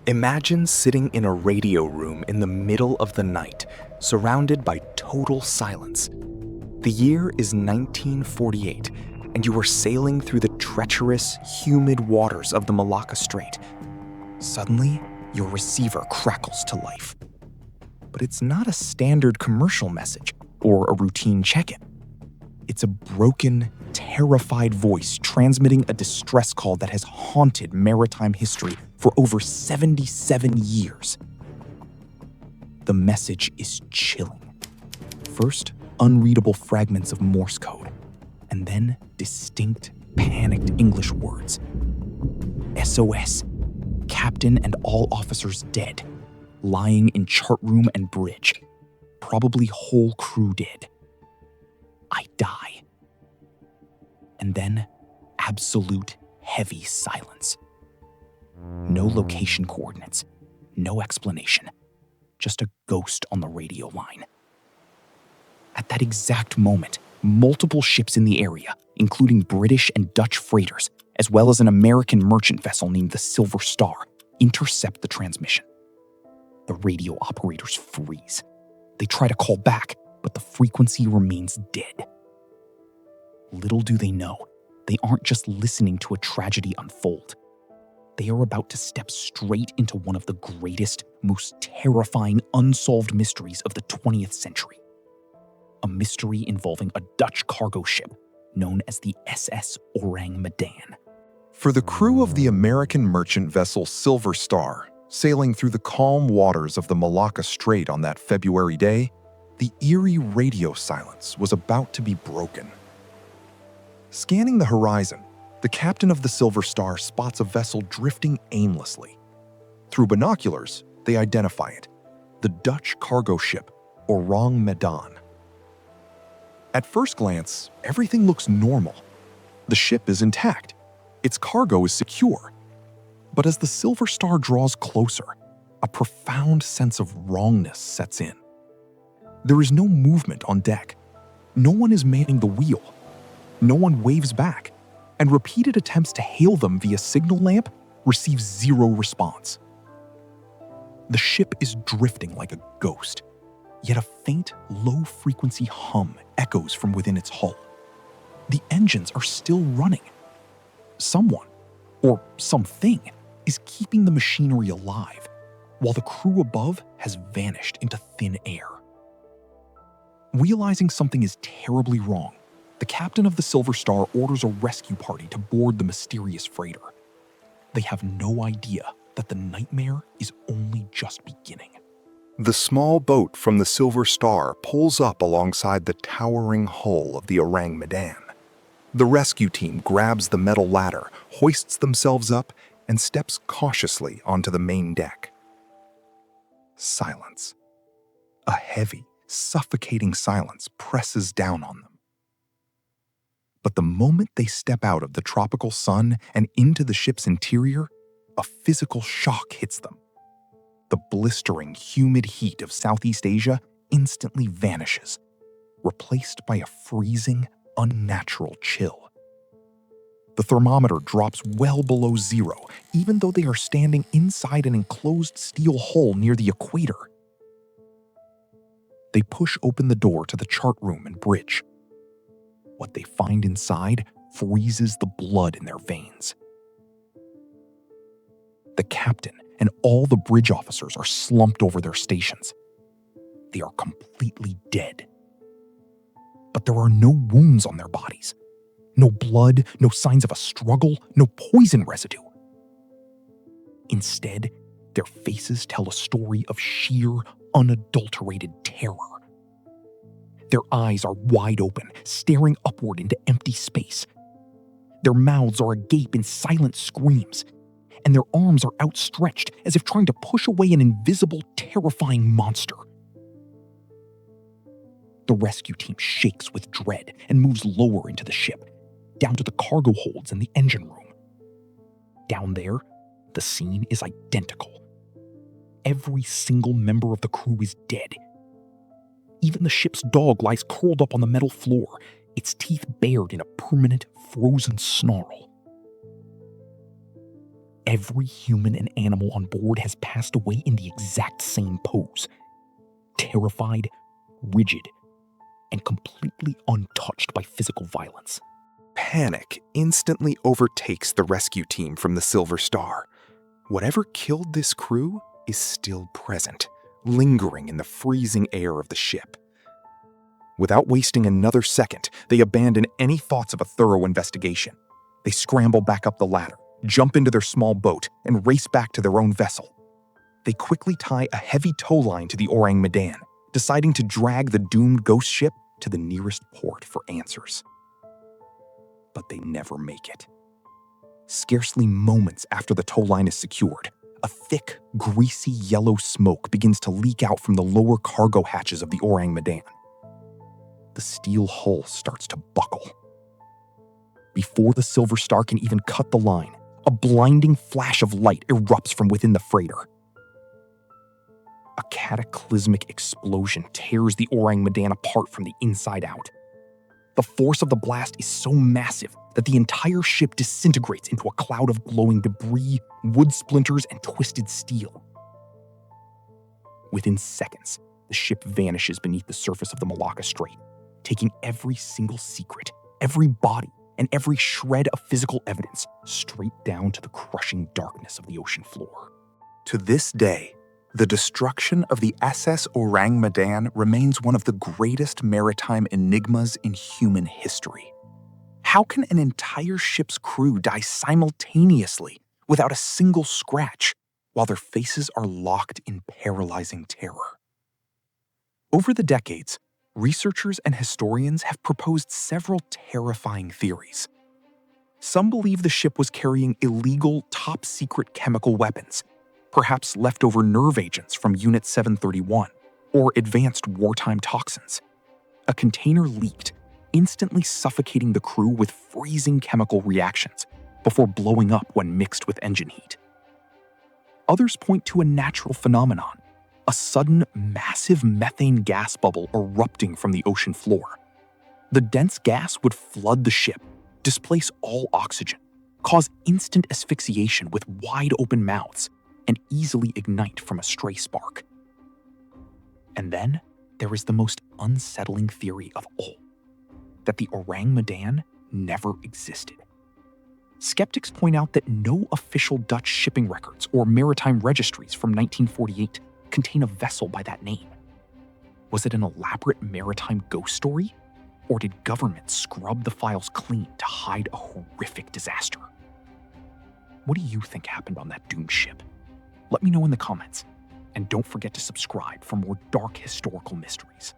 Imagine sitting in a radio room in the middle of the night, surrounded by total silence. The year is 1948, and you are sailing through the treacherous, humid waters of the Malacca Strait. Suddenly, your receiver crackles to life. But it's not a standard commercial message or a routine check-in. It's a broken, terrified voice transmitting a distress call that has haunted maritime history for over 77 years. The message is chilling. First, unreadable fragments of Morse code, and then distinct, panicked English words. SOS. Captain and all officers dead. Lying in chart room and bridge. Probably whole crew dead. I die. And then, absolute heavy silence. No location coordinates, no explanation, just a ghost on the radio line. At that exact moment, multiple ships in the area, including British and Dutch freighters, as well as an American merchant vessel named the Silver Star, intercept the transmission. The radio operators freeze. They try to call back, but the frequency remains dead. Little do they know, they aren't just listening to a tragedy unfold. They are about to step straight into one of the greatest, most terrifying unsolved mysteries of the 20th century. A mystery involving a Dutch cargo ship known as the SS Ourang Medan. For the crew of the American merchant vessel Silver Star, sailing through the calm waters of the Malacca Strait on that February day, the eerie radio silence was about to be broken. Scanning the horizon, the captain of the Silver Star spots a vessel drifting aimlessly. Through binoculars, they identify it, the Dutch cargo ship Ourang Medan. At first glance, everything looks normal. The ship is intact. Its cargo is secure. But as the Silver Star draws closer, a profound sense of wrongness sets in. There is no movement on deck. No one is manning the wheel. No one waves back, and repeated attempts to hail them via signal lamp receive zero response. The ship is drifting like a ghost, yet a faint, low-frequency hum echoes from within its hull. The engines are still running. Someone, or something, is keeping the machinery alive, while the crew above has vanished into thin air. Realizing something is terribly wrong, the captain of the Silver Star orders a rescue party to board the mysterious freighter. They have no idea that the nightmare is only just beginning. The small boat from the Silver Star pulls up alongside the towering hull of the Ourang Medan. The rescue team grabs the metal ladder, hoists themselves up, and steps cautiously onto the main deck. Silence. A heavy, suffocating silence presses down on them. But the moment they step out of the tropical sun and into the ship's interior, a physical shock hits them. The blistering, humid heat of Southeast Asia instantly vanishes, replaced by a freezing, unnatural chill. The thermometer drops well below zero, even though they are standing inside an enclosed steel hull near the equator. They push open the door to the chart room and bridge. What they find inside freezes the blood in their veins. The captain and all the bridge officers are slumped over their stations. They are completely dead. But there are no wounds on their bodies. No blood, no signs of a struggle, no poison residue. Instead, their faces tell a story of sheer, unadulterated terror. Their eyes are wide open, staring upward into empty space. Their mouths are agape in silent screams, and their arms are outstretched as if trying to push away an invisible, terrifying monster. The rescue team shakes with dread and moves lower into the ship, down to the cargo holds and the engine room. Down there, the scene is identical. Every single member of the crew is dead. Even the ship's dog lies curled up on the metal floor, its teeth bared in a permanent, frozen snarl. Every human and animal on board has passed away in the exact same pose. Terrified, rigid, and completely untouched by physical violence. Panic instantly overtakes the rescue team from the Silver Star. Whatever killed this crew is still present, lingering in the freezing air of the ship. Without wasting another second, they abandon any thoughts of a thorough investigation. They scramble back up the ladder, jump into their small boat, and race back to their own vessel. They quickly tie a heavy tow line to the Ourang Medan, deciding to drag the doomed ghost ship to the nearest port for answers. But they never make it. Scarcely moments after the tow line is secured, a thick, greasy yellow smoke begins to leak out from the lower cargo hatches of the Ourang Medan. The steel hull starts to buckle. Before the Silver Star can even cut the line, a blinding flash of light erupts from within the freighter. A cataclysmic explosion tears the Ourang Medan apart from the inside out. The force of the blast is so massive that the entire ship disintegrates into a cloud of glowing debris, wood splinters, and twisted steel. Within seconds, the ship vanishes beneath the surface of the Malacca Strait, taking every single secret, every body, and every shred of physical evidence straight down to the crushing darkness of the ocean floor. To this day, the destruction of the SS Ourang Medan remains one of the greatest maritime enigmas in human history. How can an entire ship's crew die simultaneously without a single scratch while their faces are locked in paralyzing terror? Over the decades, researchers and historians have proposed several terrifying theories. Some believe the ship was carrying illegal, top-secret chemical weapons, perhaps leftover nerve agents from Unit 731, or advanced wartime toxins. A container leaked, instantly suffocating the crew with freezing chemical reactions before blowing up when mixed with engine heat. Others point to a natural phenomenon, a sudden, massive methane gas bubble erupting from the ocean floor. The dense gas would flood the ship, displace all oxygen, cause instant asphyxiation with wide open mouths, and easily ignite from a stray spark. And then there is the most unsettling theory of all, that the Ourang Medan never existed. Skeptics point out that no official Dutch shipping records or maritime registries from 1948 contain a vessel by that name. Was it an elaborate maritime ghost story? Or did government scrub the files clean to hide a horrific disaster? What do you think happened on that doomed ship? Let me know in the comments. And don't forget to subscribe for more dark historical mysteries.